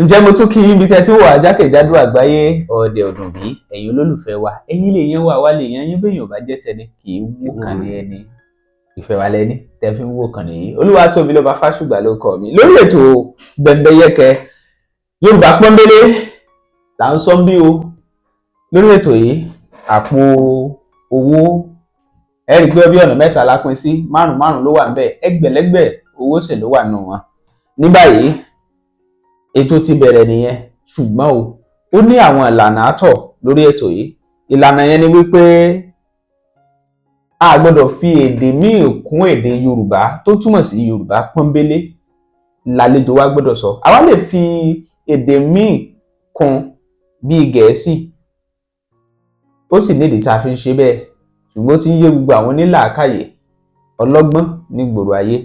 ǹjẹ́ mo tún kí ibi tẹ́ tí ń wà jákèjádò àgbáyé ọ̀dẹ̀ ọ̀dùn bí ẹ̀yin olólùfẹ́ wa ẹ̀yin lè yan wá lè yan yín béèyàn bá jẹ́ tẹni kì í wò kàn ní ẹni ìfẹ́ wa lẹ́ni tẹ́ fi ń wò kàn nìyí Olúwatóbilọ́ba Fásùgbà ló kọ mi lórí ètò Gbẹ̀ǹdẹ̀yẹkẹ Yorùbá pọ́nbélé là ń sọ bí o lórí ètò yìí àpò owó ẹ rí pé bí ọ̀nà mẹ́ta la pín sí márùn ló wà ń bẹ̀ ẹgbẹ̀lẹ́gbẹ̀ owó sì ló wà nù wọn ní báyìí ètò ti bẹ̀rẹ̀ nìyẹn ṣùgbọ́n ó ní àwọn ìlànà àtọ̀ lórí ètò yìí ìlànà yẹn ni wípé a gbọ́dọ̀ fi èdè míì kún èdè Yorùbá tó túmọ̀ sí Yorùbá pọ́nbélé lálejò wa gbọ́dọ̀ sọ àwa lè fi èdè míì kún bíi Gẹ̀ẹ́sì ó sì nídìí tá a fi ń ṣe bẹ́ẹ̀ ṣùgbọ́n ó ti ń yé gbogbo àwọn onílàákàyè ọlọ́gbọ́n ní gbòòrò ayé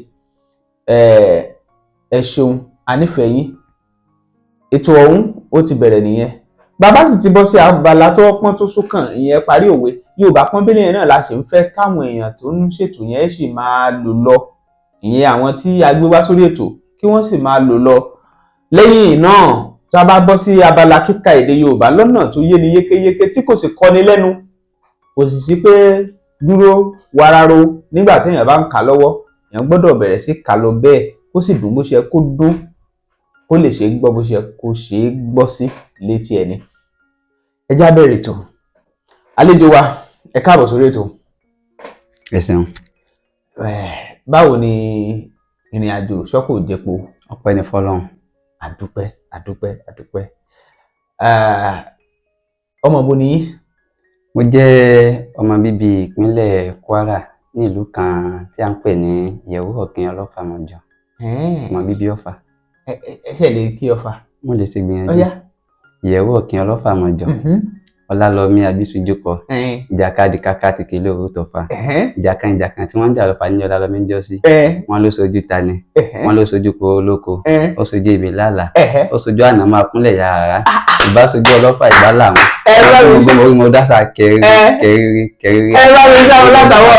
ẹ ṣeun a nífẹ̀ẹ́ yín ètò ọ̀hún ó ti bẹ̀rẹ̀ nìyẹn bàbá sì ti bọ́ sí abala tó pọ́n tó súnkàn ìyẹn parí òwe Yorùbá pọ́nbélé yẹn náà la ṣe ń fẹ́ káwọn èèyàn tó ń ṣètò yẹn sì máa lò lọ ìyẹn àwọn tí a gbé wá sórí ètò kí wọ́n sì máa lò lọ lẹ́yìn náà tá a bá bọ́ sí abala kíka èdè Yorùbá lọ́nà tó yé ni yékéyéké tí kò sì kọ́ni lẹ́nu kò sì sí pé dúró wararo nígbà tí èèyàn bá ń kà lọ́wọ́ èèyàn gbọ́dọ̀ bẹ̀rẹ̀ sí kà lọ bẹ́ẹ̀ kó sì dùn bó ṣe kó dún kó lè ṣe gbọ́ bó ṣe kó ṣe gbọ́ sí létí ẹni. Ẹ já bẹ̀rẹ̀ ètò àlejò wa ẹ káàbọ̀ sórí ètò. Ẹ ṣeun. Báwo ni ìrìn àjò ṣọ́kò jẹ́po? Ọpẹ́ ni fọ́lọ́run. Àdúpẹ́. Ọmọ bo ni yín? Mo jẹ́ ọmọ bíbí ìpínlẹ̀ Kwara ní ìlú kan tí a ń pè ní Ìyẹ̀wù Ọ̀kìn Ọlọ́fà mọ́jọ. Ọmọ bíbí Ọ̀fà. Ẹ ṣe lè kí Ọ̀fà. Mo lè ṣe gbìyànjú. Ọ̀yá. Ìyẹ̀wù Ọ̀kìn Ọlọ́fà mọ́jọ. Ọlálọ́mí Abísújókọ. Ìjàkadì kàkà ti kìlọ̀ owó tọ̀fà. Ìjàkan tí wọ́n ń jà lọ́fà ní Ọlálọ́mí ń jọ sí. Wọ́n ló sojú tani. Wọ́n ló sojú po olóko. Ó sojú ìbí lálà. Ó sojú àná máa kúnlẹ̀ yàrá. Ìbá sojú ọlọ́fà ìbá làwọn. Mo dáṣà kẹrí. Ẹ bá mi sáwọn látàwọ̀.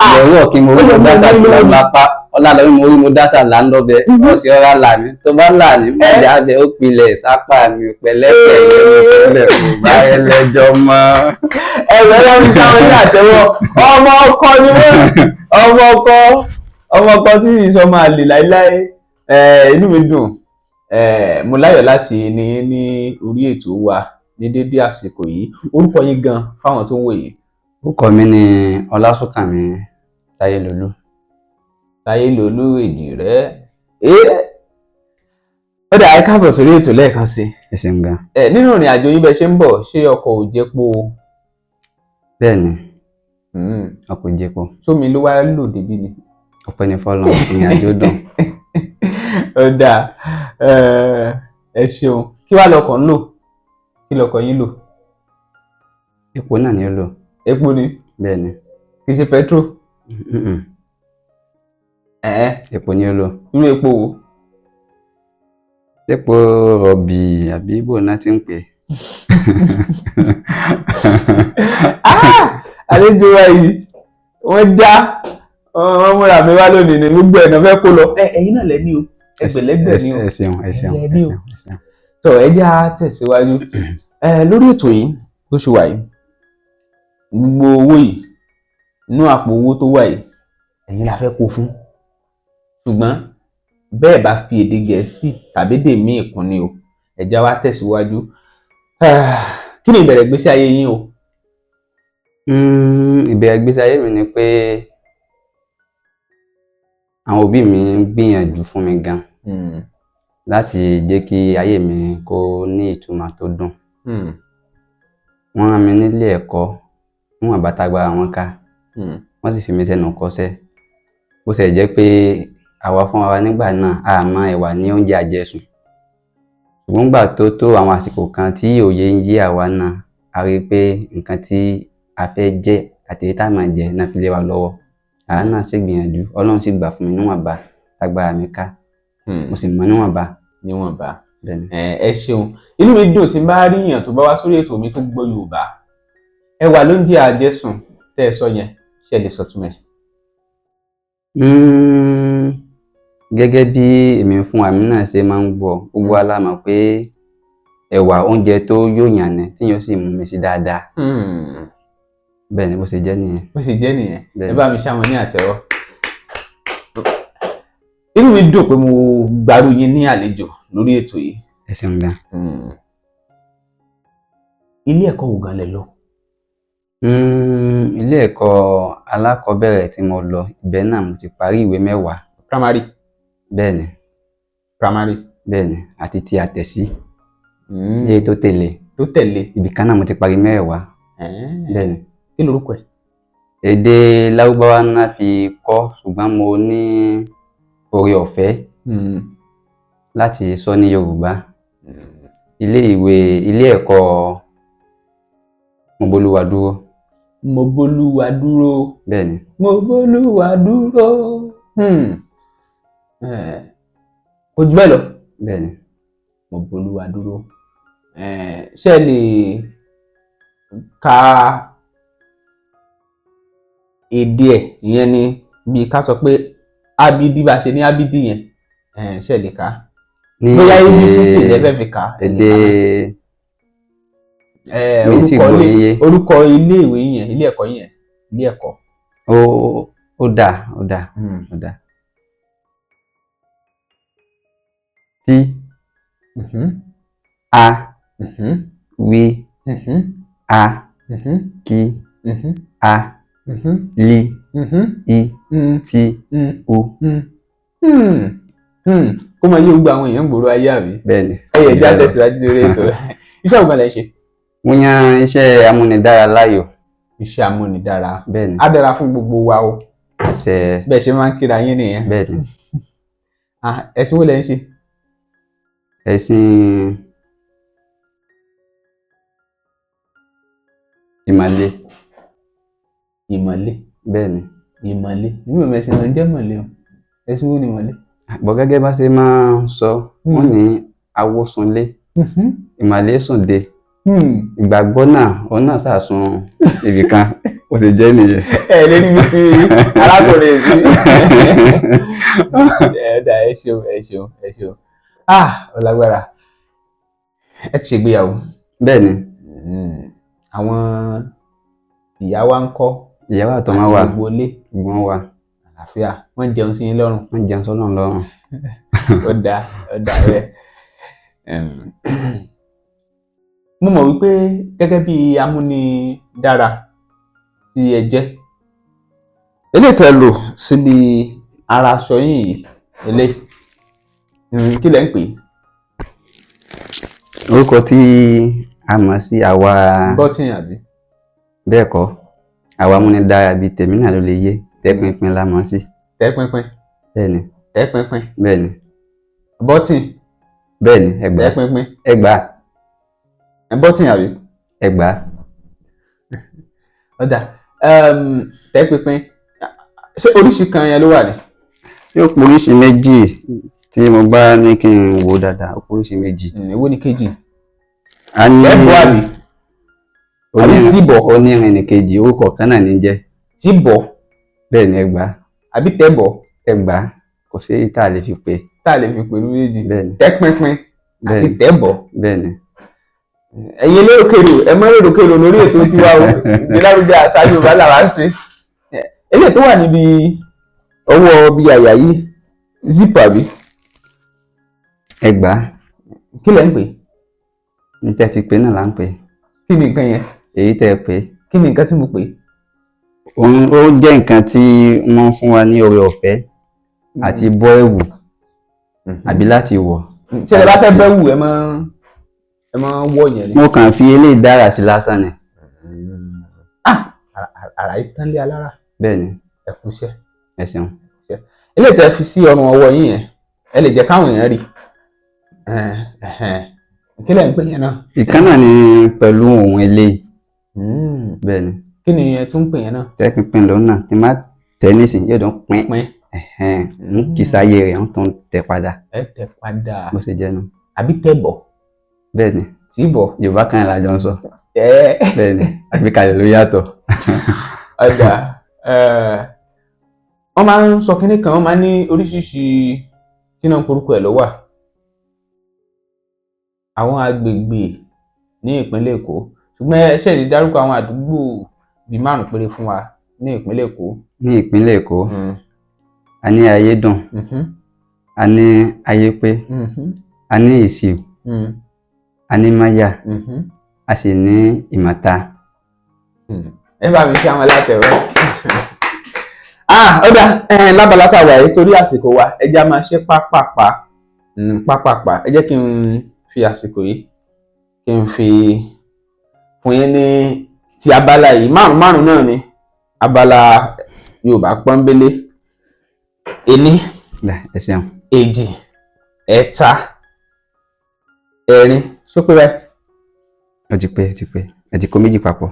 Ìyẹ̀wù Ọ̀kìn mo rí mo dáṣà lápá. Ọlálọ́mí mo rí mo dáṣà láńdọ́bẹ. Ọ̀sẹ̀ ọ̀rá làmí. Tó bá làmí mẹ́jẹ̀ abẹ ó pilẹ̀ sápá mi pẹ̀lẹ́pẹ̀lẹ́ bá ẹlẹ́jọ́ mọ́. Ẹ̀rọ ẹ̀rọ mi sáwọn ní àtẹ́wọ́ ọmọ ọkọ ni wọ́n ọmọ ọkọ tí ìṣọ́ máa lè láíláí inú mi dùn mo láyọ̀ láti ní orí ètò wa ní dédé àsìkò yìí orúkọ yín gan fáwọn tó ń wò yìí. Orúkọ mi ni Ọlásùnkànmí Táyélolú. Táyélolú èdè rẹ̀ ó dà ẹ káàbọ̀ sórí ètò lẹ́ẹ̀kan sí. Ẹ ṣeun gan. Nínú ìrìn àjò yín bẹ́ẹ̀ ṣe ń bọ̀ ṣé ọkọ̀ ò jẹ́po? Bẹ́ẹ̀ni ọkọ̀ ò jẹ́po. Sómi ló wá lò débi ni. Ọpẹ́ ni fọ́lọ́run ìrìn àjò dùn. Ó dà ẹ ṣeun kí wàá lọkọ̀ ń lò kí lọkọ̀ yín lò? Epo náà ni ó lò. Epo ni? Bẹ́ẹ̀ni. Kì í ṣe petrol? Epo ni ó lò. Irú epo wo? Epo rọ̀bì àbí ibo náà ti ń pè. Àlejò wa yìí wọ́n já wọ́n múra mi wá lónìí ní gbogbo ẹ̀nà fẹ́ kó lọ. Ẹ̀yin náà lẹ́ni o ẹgbẹ̀lẹ́gbẹ̀ ni o. Ẹ ṣeun. Tọ́ ẹ já tẹ̀síwájú lórí ètò yìí bó ṣe wà yìí gbogbo owó yìí inú àpò owó tó wà yìí ẹ̀yin la fẹ́ kó fún ṣùgbọ́n bẹ́ẹ̀ bá fi èdè Gẹ̀ẹ́sì tàbí èdè míì kún ni o ẹ já wá tẹ̀síwájú kí ni ìbẹ̀rẹ̀ ìgbésí ayé yín o? Ìbẹ̀rẹ̀ ìgbésí ayé mi ni pé àwọn òbí mi ń gbìyànjú fún mi gan láti jẹ́ kí ayé mi kó ní ìtumọ̀ tó dùn. Wọ́n rán mi nílé ẹ̀kọ́ níwọ̀n bàtàgbà wọn ká wọ́n sì fi mi sẹ́nu kọ́ṣẹ́ bó ṣe jẹ́ pé àwa fún wa nígbà náà a mọ ẹ̀wà ní oúnjẹ àjẹsùn ṣùgbọ́n gbà tó àwọn àsìkò kan tí òye ń yé àwa náà a rí i pé nǹkan tí a fẹ́ jẹ àti tá a máa jẹ náà fi lé wa lọ́wọ́ àwa náà sì gbìyànjú Ọlọ́run sì gbà fún mi níwọ̀nba tágbára mi ká mo sì mọ níwọ̀nba. Ẹ ṣeun inú mi dùn tí n bá rí èèyàn tó bá wá sórí ètò mi tó gbọ́ Yorùbá ẹ̀wà ló ń jẹ àjẹsùn tẹ́ ẹ sọ yẹn ṣe lè sọ túmọ̀ ẹ̀? gẹ́gẹ́ bí èmi fún àmì náà ṣe máa ń gbọ́ gbogbo wa la mọ̀ pé ẹ̀wà oúnjẹ tó yóò yàn ní tí yóò sì mú mi sí dáadáa. Bẹ́ẹ̀ ni bó ṣe jẹ́ nìyẹn. Bó ṣe jẹ́ nìyẹn. Ẹ bá mi ṣàwọn ní àtẹ́wọ́. Inú mi dùn pé mo gbárù yín ní àlejò lórí ètò yìí. Ẹ ṣeun gan. Ilé ẹ̀kọ́ wo gan lẹ lọ? Ilé ẹ̀kọ́ alákọ̀ọ́bẹ̀rẹ̀ tí mo lọ ibẹ̀ náà mo ti parí ìwé mẹ́wàá. Primary. Bẹ́ẹ̀ ni. Primary. Bẹ́ẹ̀ ni àti ti àtẹ̀sí. Èyí tó tẹ̀lé. Tó tẹ̀lé. Ibì kan náà mo ti parí mẹ́wàá. Bẹ́ẹ̀ ni. Kí lorúkọ ẹ̀? Èdè Lárúbáwá náà fi kọ́ ṣùgbọ́n mo ní oore ọ̀fẹ́ láti sọ ní Yorùbá. Ilé ẹ̀kọ́ Moboluwaduro. Moboluwaduro. Bẹ́ẹ̀ ni. Moboluwaduro. Kò jù bẹ́ẹ̀ lọ. Bẹ́ẹ̀ ni. Moboluwaduro. Ṣé ẹ lè ka èdè ẹ̀ ìyẹn ni bí ká sọ pé abidi bá ṣe ní abidi yẹn ṣé ẹ lè ka? Bóyá abcc lẹ́fẹ̀ẹ́ fi kà. Èdè orúkọ ilé ìwé yẹn, ilé ẹ̀kọ́ yẹn, ilé ẹ̀kọ́. Ó dáa. Tí a wí a kí a li i ti u. Kó máa yé gbogbo àwọn èèyàn gbòòrò ayé àbí? Bẹ́ẹ̀ ni. Ẹyẹ já tẹ̀síwájú lórí ètò. Iṣẹ́ ògùn lẹ ṣe? Mo yan iṣẹ́ amúnidára láàyò. Iṣẹ́ amúnidára. Bẹ́ẹ̀ ni. Á dára fún gbogbo wa o. Bẹ́ẹ̀ ṣe máa ń kíra yín nìyẹn. Bẹ́ẹ̀ ni. Ẹ̀sìn wo lẹ ń ṣe? Ẹ̀sìn ìmàle. Ìmọ̀le. Bẹ́ẹ̀ ni. Ìmọ̀le. Ìmọ̀ mẹ́sìn ló ń jẹ́ mọ̀le o. Ẹ̀sìn wo ni mọ̀le? Bọ̀ gẹ́gẹ́ bá ṣe máa ń sọ wọ́n ní awo sunlé ìmàle sùn dé. Ìgbàgbọ́ náà òun náà ṣàsun ibì kan ó ti jẹ́ nìyẹn. Ẹ lè rí mi tí arákùnrin sí. Ẹ ṣeun. Ọlágbára. Ẹ ti ṣègbéyàwó. Bẹ́ẹ̀ ni. Àwọn ìyá wa ń kọ́. Ìyá wa tó máa wà. Àti gbogbo ilé. Wọ́n wà. Àlàáfíà. Wọ́n jẹun sí yín lọ́rùn. Wọ́n jẹun sọ́lọ́run lọ́rùn. Ó dáa bẹ́ẹ̀. Mo mọ̀ wípé gẹ́gẹ́ bí amúnidára tí ẹ jẹ́, eléyìí tẹ́ lò síbi ara aṣọ yìí eléyìí kí lẹ ń pè é? Orúkọ tí a mọ̀ sí àwa. Bọ́tìn àbí? Bẹ́ẹ̀ kọ́, àwa amúnidára bíi tèmi náà ló lè yé. Tẹ́pinpin la mọ̀ sí. Tẹ́pinpin. Bẹ́ẹ̀ ni. Tẹ́pinpin. Bẹ́ẹ̀ ni. Bọ́tìn. Bẹ́ẹ̀ ni. Ẹgbàá. Tẹ́pinpin. Ẹgbàá. Bọ́tìn àbí? Ẹgbàá. Ọ̀dà tẹ́pinpin ṣé oríṣi kan yẹn ló wà ní? Yóò pọ̀ oríṣi méjì tí mo bá ní kí n wò dáadáa, ó pọ̀ oríṣi méjì. Èwo ni kejì? A ní ẹ̀bọ̀ àbí? Àbí tìbọ̀? Onírin ní kejì, orúkọ kan náà ní jẹ́. Tìbọ̀? Bẹ́ẹ̀ ni ẹgbàá. Àbí tẹ́bọ̀? Ẹgbàá. Kò sí èyí tá a lè fi pè. Tá a lè fi pè ní méjì. Bẹ́ẹ̀ ni. Tẹ́pinpin àti tẹ́bọ̀. Bẹ́ẹ̀ ni. Ẹ̀yin lérò-kèrò ẹ mọ́ lérò-kèrò lórí ètò tiwa o. Ìgbélárugẹ àṣà Yorùbá làwa ń ṣe. Eléyìí tó wà níbi ọwọ́ bíi àyà yìí zip àbí? Ẹgbàá. Kí lẹ ń pè? Ní tẹ́ ti pè náà là ń pè. Kí ni nǹkan yẹn? Èyí tẹ́ ẹ pè. Kí ni nǹkan tí mo pè? Ó jẹ́ nǹkan tí wọ́n fún wa ní oore ọ̀fẹ́ àti bọ́ ẹ̀wù àbí láti wọ̀. Ṣé ẹ bá fẹ́ bẹ́ wù ẹ máa wọ̀ yẹn ni? Mo kàn fi eléyìí dára sí lásán ni. Àrà yìí tán lé alára. Bẹ́ẹ̀ ni. Ẹ kú iṣẹ́. Ẹ ṣeun. Eléyìí tẹ́ fi sí ọrùn ọwọ́ yín yẹn ẹ lè jẹ́ káwọn èèyàn rí. Kí lẹ ń pè yẹn náà? Ìkànnà ni pẹ̀lú ohun eléyìí. Bẹ́ẹ̀ ni. Kí ni ẹ tún pè yẹn náà? Tẹ́pinpin lòun náà tí máa tẹ̀ nísìnyí yóò dún pín. Ń kì í sáyé rẹ̀ ń tún tẹ̀ padà. Ẹ tẹ̀ padà. Bó ṣe jẹ́ nu. Àbí tẹ̀bọ̀? Bẹ́ẹ̀ ni. Tìbọ̀? Yorùbá kan la jọ ń sọ. Bẹ́ẹ̀ ni. Àgbékalẹ̀ ló yàtọ̀. Ọjà wọ́n máa ń sọ kínní kan wọ́n máa ń ní oríṣiríṣi kí náà porúkọ ẹ̀ ló wà àwọn agbègbè ní ìpínlẹ̀ Èkó ṣùgbọ́n ẹ ṣe lè dárúkọ àwọn àdúgbò bíi 5 péré fún wa ní ìpínlẹ̀ Èkó. Ní ìpínlẹ̀ Èkó a ní Ayédùn, a ní Ayépé, a ní Ìsìù, a ní Máyà, a sì ní Ìmọ̀ta. Ẹ bá mi ṣe àwọn alátẹ̀wọ́. Ó dá lábala tá a wà yìí torí àsìkò wa ẹ jẹ́ á máa ṣe pápápá ẹ jẹ́ kí n fi àsìkò yìí kí n fi fún yín ní ti abala yìí 5 náà ni abala Yorùbá pọ́nbélé 1 ẹ ṣeun 2 3 4 sópé báyìí. ó ti pé ẹ ti kó méjì papọ̀.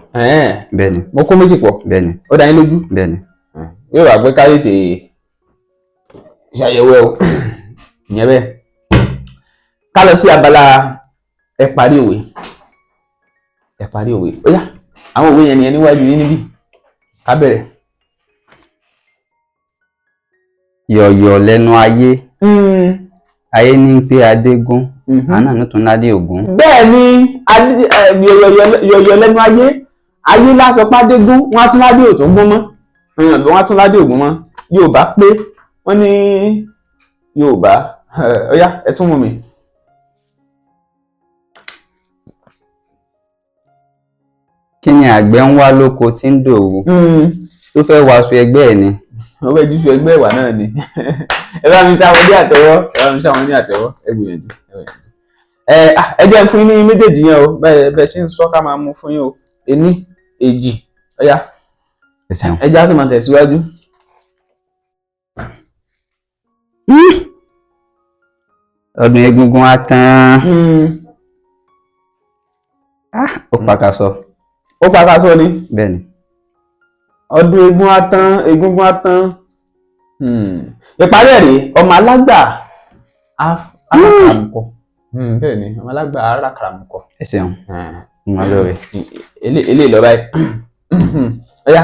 Bẹ́ẹ̀ ni. Mo kó méjì pọ̀. Bẹ́ẹ̀ ni. Ó dá yín lójú. Bẹ́ẹ̀ ni. Yóò wá pé káyé tè ṣàyẹ̀wò ẹ̀ o ìyẹn bẹ́ẹ̀. Ká lọ sí abala ẹ parí òwe. Ẹ parí òwe. Ó yá àwọn òwe yẹn ni ẹ níwájú yín níbí. Ká bẹ̀rẹ̀. Yọ̀yọ̀ lẹ́nu ayé. Ayé ní pé Adégún. Àná ló tún ládé Ògún. Bẹ́ẹ̀ ni yọ̀yọ̀ lẹ́nu ayé. Ayé lásọ pádégún wọ́n á tún ládé òtún gún mọ́. Wọ́n á tún ládé Ògún mọ́. Yorùbá pé wọ́n ní Yorùbá. Ó yá ẹ tún mú mi. Kí ni àgbẹ̀ ń wá lóko tí ń dòwú? Tó fẹ́ wàásù ẹgbẹ́ ẹ̀ ni. Wọ́n fẹ́ júṣu ẹgbẹ́ ìwà náà ni. Ẹ bá mi ṣàwọn ní àtẹ́wọ́. Ẹ gbìyànjú. Ẹ jẹ́ fún yín ní méjèèjì yẹn o bẹ́ẹ̀ ṣe ń sọ ká máa mú fún yín o 1 2 ó yá ẹ já sí máa tẹ̀síwájú. Ọdún egúngún á tán. Ó pàkàsọ. Ó pàkàsọ ni. Bẹ́ẹ̀ ni. Ọdún egúngún á tán. Ìparí ẹ̀rí ọmọ alágbà arákàràmùkọ. Bẹ́ẹ̀ ni ọmọ alágbà arákàràmùkọ. Ẹ ṣeun. Mo lóore. Ilé ìlọ báyìí. Ó yá.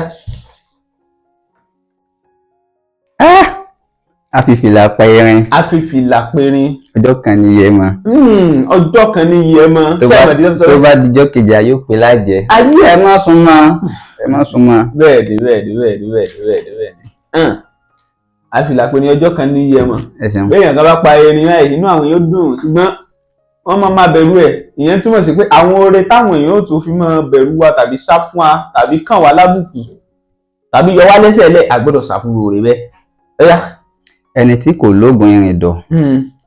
Afífìlà pẹ̀rin. Afífìlà pẹ̀rin. Ọjọ́ kan ní iye mọ́. Ọjọ́ kan ní iye mọ́. Tó bá dijọ́ kejì a yóò pé lájẹ. Ayé ẹ má sún mọ́. Bẹ́ẹ̀ ni. Afífìlà pẹ̀rin ọjọ́ kan ní iye mọ́. Béèyàn kan bá pa erin náà inú àwọn yóò dùn ṣùgbọ́n wọ́n máa bẹ̀rù ẹ̀. Ìyẹn túmọ̀ sí pé àwọn oore táwọn èèyàn ò tún fi máa bẹ̀rù wa tàbí sá fún wa tàbí kàn wá lábùkù tàbí yọ wá lẹ́sẹ̀ lẹ̀ àgbọ́dọ̀ sá fún oore bẹ́ẹ̀. Ó yá. Ẹni tí kò lóògùn irin dọ̀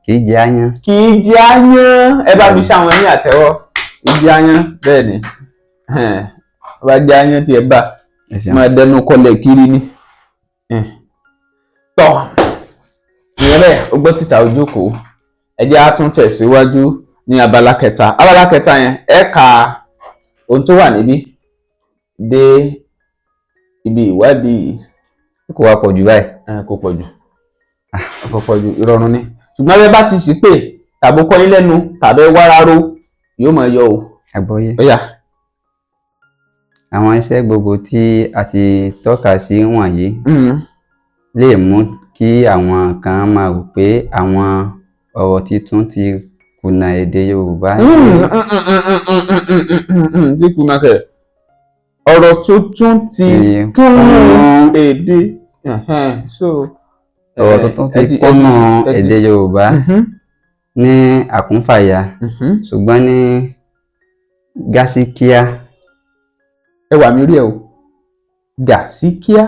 kì í jẹ áyán. Kì í jẹ áyán. Ẹ bá mi ṣàwọn ní àtẹ́wọ́. Kì í jẹ áyán bẹ́ẹ̀ ni. Ó bá jẹ áyán tí ẹ bá máa dẹnu kọlẹ̀ kiri ni. Tọ́ ìyẹn bẹ́ẹ̀ ó gbọ́ títà ojókòó. Ẹ jẹ́ á tún tẹ̀síwájú ní abala kẹta. Abala kẹta yẹn ẹ ka ohun tó wà níbí dé ibi ìwádìí. Kò wá pọ̀ jù báyìí. Kò pọ̀ jù. Ìrọ̀rùn ni ṣùgbọ́n bẹ́ẹ̀ bá ti sì pé tàbí kọ́ yín lẹ́nu tàbí wáráró yóò máa yọ o. Àgbọ́yé. Ó yá. Àwọn iṣẹ́ gbogbo tí a ti tọ́ka sí wọ̀nyí lè mú kí àwọn kan máa rò pé àwọn ọ̀rọ̀ tuntun ti kùnà èdè Yorùbá. Ti kùnà kẹ̀. Ọ̀rọ̀ tuntun ti kùnà èdè. Ọ̀rọ̀ tuntun ti kùnà èdè Yorùbá ní àkúnfàyà ṣùgbọ́n ní gásíkíá. Ẹ wà mí rí ẹ o. Gàsíkíá.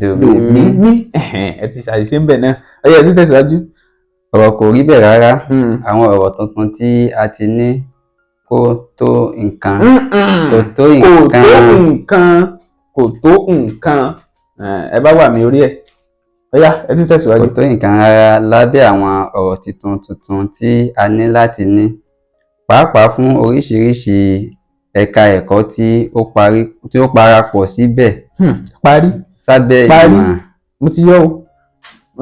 Dòmímí. Ẹ ti ṣàṣìṣe ń bẹ̀ náà. Ó yá ẹ ti tẹ̀síwájú. Ọ̀rọ̀ kò rí bẹ́ẹ̀ rárá. Àwọn ọ̀rọ̀ tuntun tí a ti ní kò tó nǹkan. Kò tó nǹkan. Ẹ bá wà mí orí ẹ̀. Ó yá ẹ ti tẹ̀síwájú. Kò tó nǹkan rárá lábẹ́ àwọn ọ̀rọ̀ tuntun tí a ní láti ní pàápàá fún oríṣiríṣi ẹ̀ka ẹ̀kọ́ tí ó parapọ̀ síbẹ̀. Parí. Sábẹ́ ìmọ̀. Mo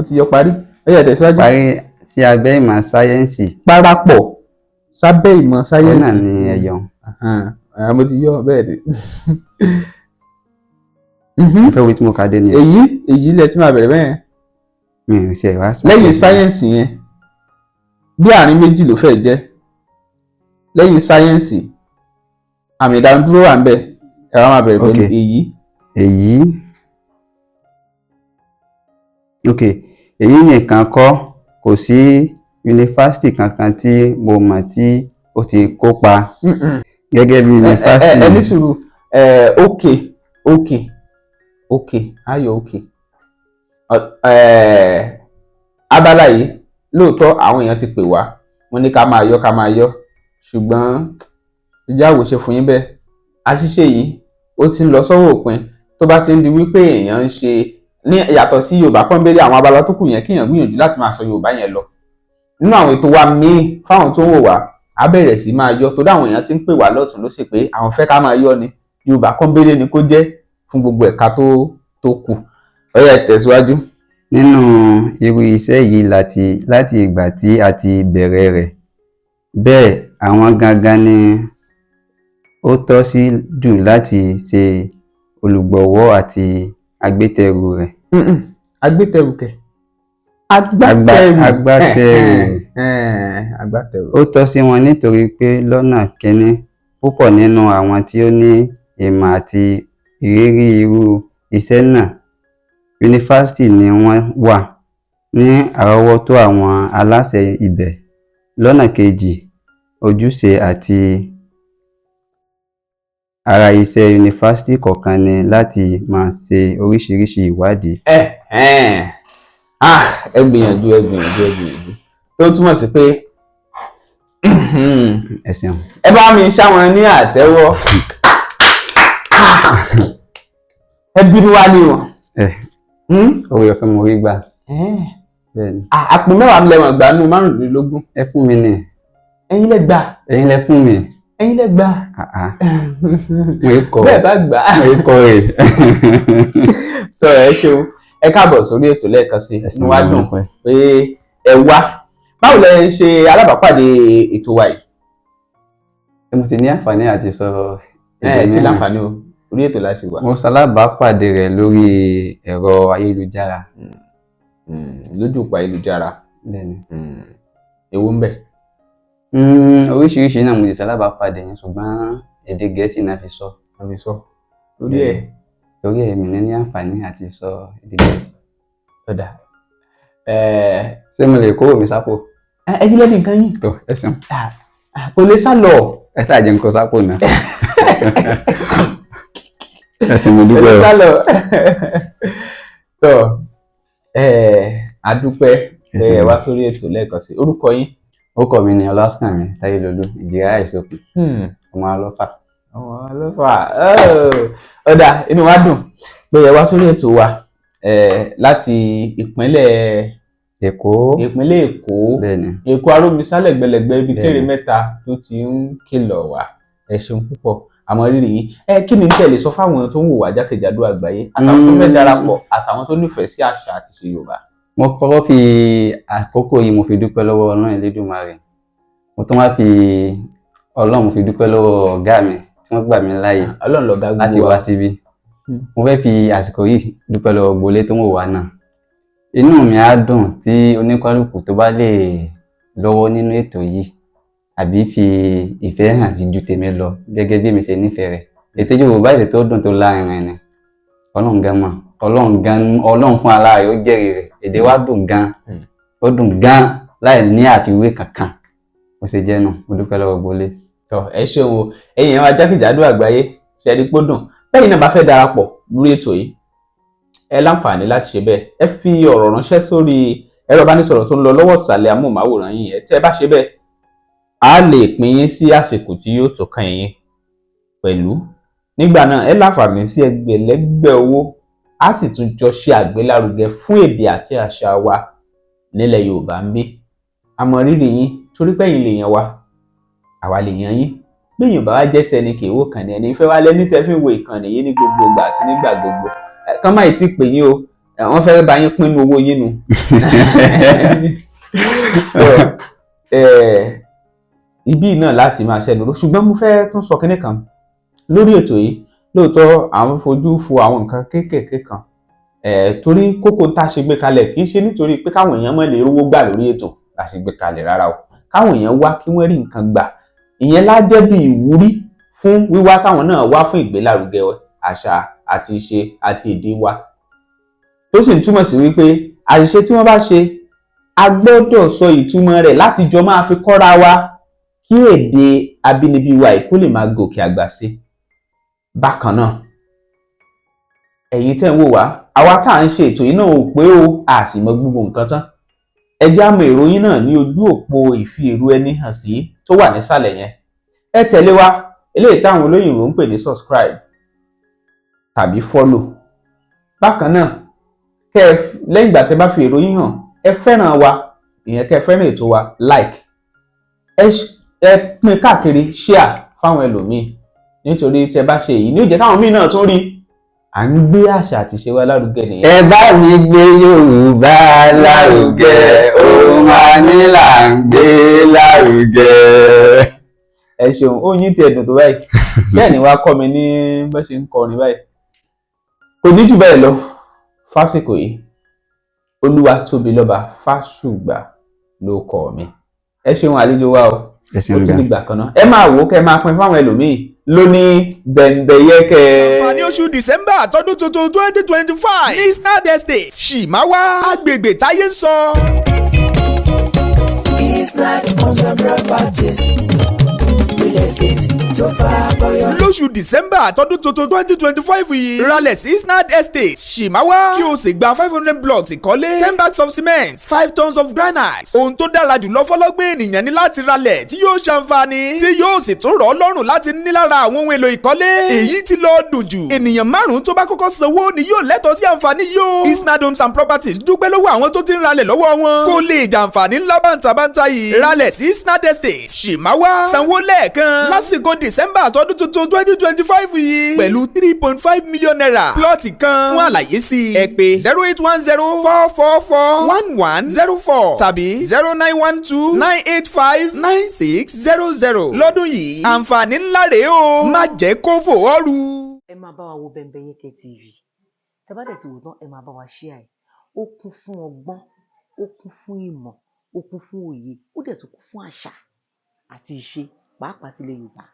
ti yọ parí. Ó yá tẹ̀síwájú. Parí sí abẹ́ ìmọ̀ sáyẹ́ǹsì. Parapọ̀ sábẹ́ ìmọ̀ sáyẹ́ǹsì. Ọ̀nà ni ẹ̀yọ̀. Mo ti yọ bẹ́ẹ̀ ni. Mo fẹ́ wí tí mo kà dé ni. Èyí lẹ tí máa bẹ̀rẹ̀ bẹ́ẹ̀. lẹ́yìn sáyẹ́ǹsì yẹn bí àárín méjì ló fẹ́ jẹ́ lẹ́yìn sáyẹ́ǹsì àmì ìdánudúró wà ń bẹ̀ ẹ̀rọ máa bẹ̀rẹ̀ pẹ̀lú èyí. èyí nìkan kọ́, kò sí yunifásitì kankan tí mo mọ̀ tí ó ti kópa gẹ́gẹ́ bí yunifásitì. ẹ ní sùúrù ayọ̀ abala yìí lóòótọ́ àwọn èèyàn ti pè wá wọ́n ní ká máa yọ ṣùgbọ́n ìjáwó ṣe fún yín bẹ́ẹ̀ àṣìṣe yìí ó ti ń lọ sọ́wọ́ òpin tó bá ti ń di wípé èèyàn ń ṣe ní yàtọ̀ sí Yorùbá pọ́nbélé àwọn abala tó kù yẹn kíyàn gbìyànjú láti máa sọ Yorùbá yẹn lọ nínú àwọn ètò wa míì fáwọn tó ń wò wá á bẹ̀rẹ̀ sí máa yọ torí àwọn èèyàn ti ń pè wá lọ́tún ló sì pé àwọn fẹ́ ká máa yọ ni Yorùbá pọ́nbélé ni kó jẹ́ fún gbogbo ẹ̀ka tó kù ó yá tẹ̀síwájú. Nínú irú iṣẹ́ yìí láti ìgbà tí a ti bẹ̀rẹ̀ rẹ̀ bẹ́ẹ̀ àwọn gangan ni ó tọ́ sí jù láti ṣe olùgbọ̀wọ́ àti agbátẹrù rẹ̀. Agbátẹrù kẹ̀. Agbátẹrù. Ó tọ́ sí wọn nítorí pé lọ́nà kínní púpọ̀ nínú àwọn tí ó ní ìmọ̀ àti ìrírí irú iṣẹ́ náà yunifásitì ni wọ́n wà ní àrọ́wọ́tó àwọn aláṣẹ ibẹ̀. Lọ́nà kejì, ojúṣe àti ara iṣẹ́ yunifásitì kọ̀ọ̀kan ni láti máa ṣe oríṣiríṣi ìwádìí. Ẹ gbìyànjú tó túmọ̀ sí pé ẹ bá mi ṣáwọn ní àtẹ́wọ́ ẹ bínú wá ní wọn. Orí ọ̀fẹ́ mo rí gbà. Àpò mẹ́wàá lẹ́wọ̀n gbà nínú márùndínlógún. Ẹ fún mi ni. Ẹ̀yin lẹ gbà. Ẹ̀yin lẹ fún mi. Ẹ̀yin lẹ gbà. Bẹ́ẹ̀ bá gbà. Mo kọ́ rè. Sọ ẹ ṣeun ẹ káàbọ̀ sórí ètò lẹ́ẹ̀kan sí inú wa dùn pé ẹ wá. Báwo lẹ ṣe alábàápàdé ètò wa yìí? Mo ti ní àǹfààní àti sọ̀rọ̀. Ti láǹfààní o orí ètò láti wà. Mo ṣalábàápàdé rẹ̀ lórí ẹ̀rọ ayélujára. Lójú òpó ayélujára. Bẹ́ẹ̀ni. Èwo ń bẹ? Oríṣiríṣi náà mo ti ṣalábàápàdé yẹn ṣùgbọ́n èdè Gẹ̀ẹ́sì náà fi sọ. Torí ẹ̀. Torí ẹ̀ mi ní àǹfààní àti sọ èdè Gẹ̀ẹ́sì. Ọ̀dà. Ṣé mo lè kówó mi sápò? Ẹ̀yin lẹ́nu nǹkan yìí. Tó ẹ ṣeun. Kò lè sá lọ. Ẹ tá jẹ́ nǹkan sápò náà. Ẹ sì mo dúpẹ́ o. Tó adúpẹ́ wá sórí ètò lẹ́ẹ̀kan sí. Orúkọ yín? Orúkọ mi ni Ọlásùnkànmí Táyélolú Ìjìrà Àìsókun. Ọmọ Alọ́fà. Ọ̀dà inú wa dùn pé ẹ wá sórí ètò wa láti ìpínlẹ̀ Èkó. Bẹ́ẹ̀ni. Èkó arómisálẹ̀ gbẹlẹ̀gbẹ́ ibi tèrè mẹ́ta tó ti ń kìlọ̀ wá. Ẹ ṣeun púpọ̀ àmọ́ rírì yín. Kí ni tẹ́ lè sọ fáwọn tó ń wò wá jákèjádò àgbáyé àtàwọn tó fẹ́ darapọ̀ àtàwọn tó nífẹ̀ẹ́ sí àṣà àti ìṣe Yorùbá? Mo kọ́kọ́ fi àkókò yìí mo fi dúpẹ́ lọ́wọ́ Ọlọ́run Elédùmarè. Mo tún wá fi Ọlọ́run mo fi dúpẹ́ lọ́wọ́ ọ̀gá mi tí wọ́n gbà mí láàyè láti wá síbí. Mo fẹ́ fi àsìkò yìí dúpẹ́ lọ́wọ́ gbolé tó ń wò wá náà. Inú mi á dùn tí oníkálùkù tó bá lè lọ́wọ́ nínú ètò yìí àbí fi ìfẹ́ hàn sí ju tèmi lọ gẹ́gẹ́ bí èmi ṣe nífẹ̀ẹ́ rẹ̀. Ètò Yorùbá èdè tó dùn tó lárinrin ni Ọlọ́run gan mọ̀ Ọlọ́run fún ara rẹ̀ ó jẹ́rìí rẹ̀. Èdè wa dùn gan ó dùn gan láì ní àfiwé kankan ó ṣe jẹ́ náà. Mo dúpẹ́ lọ́wọ́ gbolé. Ẹ ṣeun o ẹ̀yin àwọn jákèjádò àgbáyé ṣe rí pé ó dùn bẹ́ẹ̀ náà bá fẹ́ darapọ̀ lórí ètò yìí ẹ láǹfààní láti ṣe bẹ́ẹ̀ ẹ fi ọ̀rọ̀ ránṣẹ́ sórí ẹ̀rọ ìbánisọ̀rọ̀ tó ń lọ lọ́wọ́ ìsàlẹ̀ amóhùnmáwòrán yìí tẹ́ ẹ bá ṣe bẹ́ẹ̀ a lè pín yín sí àsìkò tí yóò tó kàn yín pẹ̀lú nígbà náà ẹ láǹfààní sí ẹgbẹ̀lẹ́gbẹ̀ owó a sì tún jọ ṣe àgbélárugẹ fún èdè àti àṣà wa nílẹ̀ Yorùbá ń bí àmọ́ rírì yín torí pé ẹ̀yin lèèyàn wa àwa lèèyàn yín bí èèyàn bá wá jẹ́ tẹni kì í wò kàn ní ẹni ìfẹ́ wa lẹ́ni tẹ́ fi ń wo ìkànnì yìí ní gbogbo ìgbà àti nígbà gbogbo kán má ì tí pè yín o wọ́n fẹ́ bá yín pín owó yín nu. Ibí náà láti máa ṣẹ́nu ró ṣùgbọ́n mo fẹ́ tún sọ kinní kan lórí ètò yìí lóòótọ́ àwọn fojú fo àwọn nǹkan kéékèèké kan torí kókó tá a ṣe gbé kalẹ̀ kì í ṣe nítorí pé káwọn èèyàn má lè rówó gbà lórí ètò la ṣe gbé kalẹ̀ rárá o, káwọn èèyàn wá kí wọ́n rí nǹkan gbà, ìyẹn lá jẹ́ bí ìwúrí fún wíwá táwọn náà wá fún ìgbélárugẹ àṣà àti ìṣe àti èdè wa, tó sì ń túmọ̀ sí wípé àṣìṣe tí wọ́n bá ṣe a gbọ́dọ̀ sọ ìtumọ̀ rẹ̀ láti jọ máa fi kọ́ra wa kí èdè abínibí wa kó lè máa gòkè àgbà sí. Bákan náà ẹ̀yin tẹ́ ń wò wá, àwa tá à ń ṣe ètò yìí náà ò pé o, a sì mọ gbogbo nǹkan tán. Ẹ já mọ ìròyìn náà ní ojú òpó ìfi èrò ẹni hàn sí tó wà nísàlẹ̀ yẹn. Ẹ tẹ̀lé wa, eléyìí táwọn olóyìnbó ń pè ní subscribe tàbí follow. Bákan náà lẹ́yìn ìgbà tẹ́ bá fi ìròyìn hàn, ẹ fẹ́ràn wa, ìyẹn kẹ́ fẹ́ràn ètò wa, like, ẹ pín káàkiri, share fáwọn ẹlòmíì, nítorí tẹ́ bá ṣe èyí ní ó jẹ́ káwọn míì náà tún rí. À ń gbé àṣà àti ìṣe wa lárugẹ nìyẹn. Ẹ bá mi gbé Yorùbá lárugẹ, ohun àní là ń gbé lárugẹ. Ẹ ṣeun, ó yín ti ẹ̀dùn tó báyìí. Bẹ́ẹ̀ ni wàá kọ́ mi ní bó ṣe ń kọrin báyìí. Kò ní jù bẹ́ẹ̀ lọ fásìkò yìí. Olúwatóbilọ́ba Fásùgbà ló kọ mi. Ẹ ṣeun àlejò wa o. Ẹ ṣeun Ó ti gan. dìgbà kan náà. Ẹ máa wò ó kẹ́ máa pín fáwọn ẹlòmíì lóní bẹ̀ǹbẹ̀yẹ́kẹ́. Àǹfààní oṣù December tọdún tuntun 2025 ní Isnad Estate Ṣìmáwá agbègbè táyé ń sọ. Isnad Homes and Properties Real Estate tó fà bọ́yọ̀. Lóṣù December tọdún tuntun 2025 yìí ralẹ̀ sí Isnad Estate Ṣìmáwá kí o sì gba 500 blocks ìkọ́lé 10 bags of cement 5 tons of granite. Ohun tó dára jùlọ fọlọ́gbìn ènìyàn ní láti ralẹ̀ tí yóò ṣàǹfààní tí yóò sì tún rọ̀ ọ́ lọ́rùn láti ní lára àwọn ohun èlò ìkọ́lé. Èyí ti lọ dùn jù. Ènìyàn márùn-ún tó bá kọ́kọ́ sanwó ni yóò lẹ́tọ̀ọ́ sí àǹfààní yìí o. Isnad Homes and Properties dúpẹ́ lọ́wọ́ àwọn tó ti ń ralẹ̀ lọ́wọ́ wọn kó lè jàǹfààní ńlá bàǹtàbàǹtà yìí. Ralẹ̀ sí Isnad Estate Ṣìmáwá sanwó lẹ́ẹ̀kan lásìkò December tọdún tuntun 2025 yìí pẹ̀lú 3.5 million naira plọ́ọ̀tì kan. Fún àlàyé sí ẹ pè 08104441104 tàbí 0912985960. Lọ́dún yìí àǹfààní ńlá rèé o, má jẹ́ kó fò ọ́ ru. Ẹ máa bá wa wo Bembeyeke TV. Tẹ́ bá dẹ̀ ti wò tán, ẹ máa bá wa share ẹ̀. Ó kún fún ọgbọ́n, ó kún fún ìmọ̀, ó kún fún òye, ó dẹ̀ tún kún fún àṣà àti ìṣe, pàápàá tilẹ̀ Yorùbá.